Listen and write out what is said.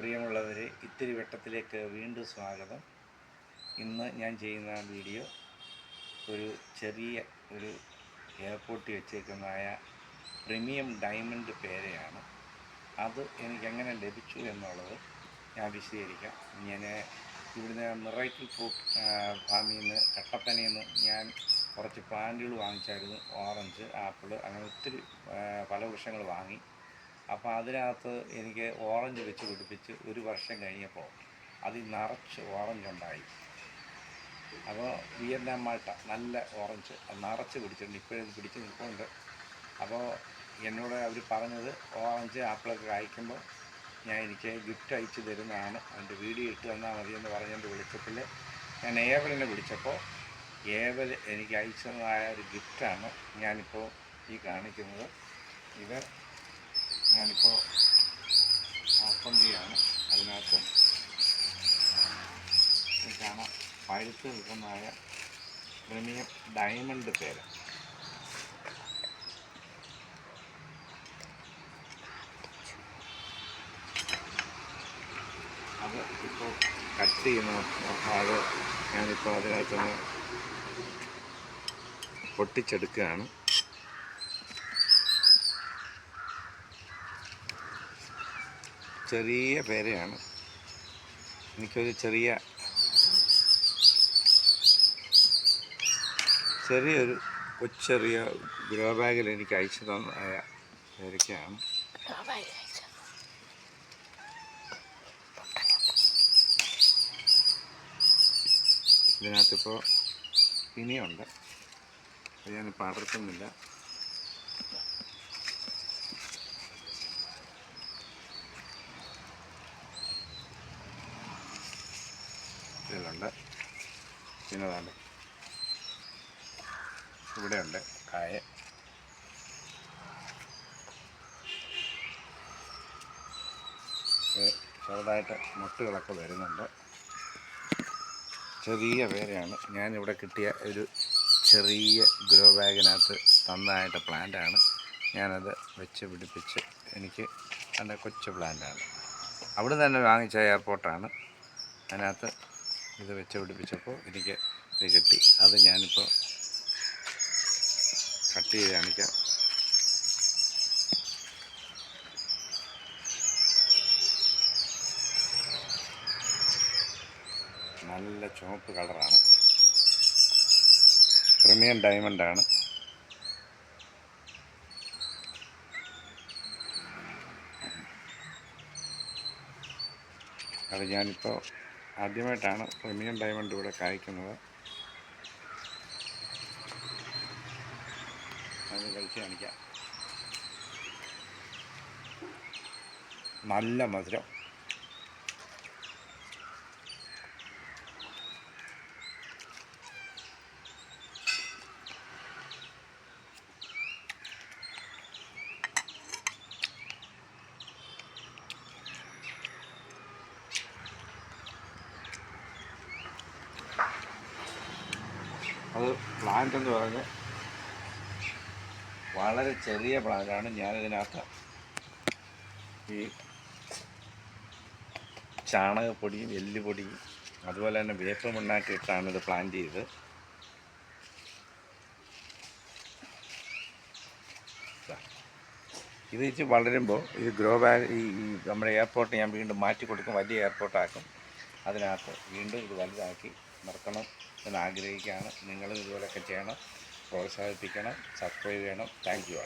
പ്രിയമുള്ളവരെ, ഇത്തിരി വെട്ടത്തിലേക്ക് വീണ്ടും സ്വാഗതം. ഇന്ന് ഞാൻ ചെയ്യുന്ന വീഡിയോ ഒരു ചെറിയ എയർപോർട്ടിൽ വെച്ചേക്കുന്നതായ പ്രീമിയം ഡയമണ്ട് പേരയാണ്. അത് എനിക്കെങ്ങനെ ലഭിച്ചു എന്നുള്ളത് ഞാൻ വിശദീകരിക്കാം. ഞാൻ ഇവിടുന്ന് മിറാക്കിൾ ഫ്രൂട്ട് ഫാമിൽ നിന്ന് കട്ടപ്പനയിൽ നിന്ന് ഞാൻ കുറച്ച് പ്ലാന്റുകൾ വാങ്ങിച്ചായിരുന്നു. ഓറഞ്ച്, ആപ്പിൾ, അങ്ങനെ ഒത്തിരി ഫലവൃക്ഷങ്ങൾ വാങ്ങി. അപ്പോൾ അതിനകത്ത് എനിക്ക് ഓറഞ്ച് വെച്ച് പിടിപ്പിച്ച് ഒരു വർഷം കഴിഞ്ഞപ്പോൾ അതിൽ നിറച്ച് ഓറഞ്ച് ഉണ്ടായി. അപ്പോൾ വിയറ്റ്നാം മാൾട്ട നല്ല ഓറഞ്ച് നിറച്ച് പിടിച്ചിട്ടുണ്ട്. ഇപ്പോഴത് പിടിച്ച് നിൽക്കുന്നുണ്ട്. അപ്പോൾ എന്നോട് അവർ പറഞ്ഞത് ഓറഞ്ച് ആപ്പിളൊക്കെ കായ്ക്കുമ്പോൾ എനിക്ക് ഗിഫ്റ്റ് അയച്ചു തരുന്നതാണ്, അതിൻ്റെ വീഡിയോ ഇട്ട് തന്നാൽ മതിയെന്ന് പറഞ്ഞുകൊണ്ട് വിളിച്ചപ്പോൾ ഞാൻ ഏവലിനെ വിളിച്ചപ്പോൾ ഏവൽ എനിക്ക് അയച്ചതായ ഒരു ഗിഫ്റ്റാണ് ഞാനിപ്പോൾ ഈ കാണിക്കുന്നത്. ഇത് ഞാനിപ്പോൾ ഓപ്പൺ ചെയ്യുകയാണ്. അതിനകത്ത് കാണാം പഴുത്ത് നിൽക്കുന്നതായ പ്രീമിയം ഡയമണ്ട് പേര. അത് ഇപ്പോൾ കട്ട് ചെയ്യുന്ന അത് ഞാനിപ്പോൾ അതിനകത്തുനിന്ന് പൊട്ടിച്ചെടുക്കുകയാണ്. ചെറിയ പേരയാണ്. എനിക്കൊരു ചെറിയൊരു കൊച്ചെറിയ ഗ്രോ ബാഗിൽ എനിക്ക് അയച്ചു തന്നതായ പേരയ്ക്കാണ്. ഇതിനകത്തിപ്പോൾ ഇനിയുണ്ട്, അത് ഞാനിപ്പോൾ അടർത്തുന്നില്ല. ഇതിലുണ്ട്, പിന്നെ അതാണ്ട് ഇവിടെയുണ്ട് കായ. ചെറുതായിട്ട് മുട്ടുകളൊക്കെ വരുന്നുണ്ട്. ചെറിയ പേരയാണ്. ഞാനിവിടെ കിട്ടിയ ഒരു ചെറിയ ഗ്രോ ബാഗിനകത്ത് തന്നതായിട്ട് പ്ലാന്റാണ്. ഞാനത് വെച്ച് പിടിപ്പിച്ച് എനിക്ക് എൻ്റെ കൊച്ചു പ്ലാന്റാണ്. അവിടെ തന്നെ വാങ്ങിച്ച എയർപോർട്ടാണ്. അതിനകത്ത് ഇത് വെച്ച് പിടിപ്പിച്ചപ്പോൾ എനിക്ക് ഇത് കിട്ടി. അത് ഞാനിപ്പോൾ കട്ട് ചെയ്ത് കാണിക്കാം. നല്ല ചുവപ്പ് കളറാണ്, പ്രീമിയം ഡയമണ്ടാണ്. അത് ഞാനിപ്പോൾ ആദ്യമായിട്ടാണ് പ്രീമിയം ഡയമണ്ട് ഇവിടെ കായ്ക്കുന്നത്. അത് കഴിച്ച് കാണിക്കാം. നല്ല മധുരം. അത് പ്ലാന്റ് എന്ന് പറഞ്ഞ് വളരെ ചെറിയ പ്ലാന്റാണ്. ഞാനിതിനകത്ത് ഈ ചാണകപ്പൊടിയും എല്ലുപൊടിയും അതുപോലെ തന്നെ വേപ്പ് മണ്ണാക്കി ഇട്ടാണ് ഇത് പ്ലാന്റ് ചെയ്തത്. ഇത് വെച്ച് വളരുമ്പോൾ ഈ ഗ്രോ ബാഗ് ഈ നമ്മുടെ എയർപോർട്ട് ഞാൻ വീണ്ടും മാറ്റി കൊടുക്കും, വലിയ എയർപോർട്ടാക്കും. അതിനകത്ത് വീണ്ടും ഇത് വലുതാക്കി നിർത്തണം എന്ന് ആഗ്രഹിക്കുകയാണ്. നിങ്ങളും ഇതുപോലെയൊക്കെ ചെയ്യണം, പ്രോത്സാഹിപ്പിക്കണം, സബ്സ്ക്രൈബ് ചെയ്യണം. Thank you.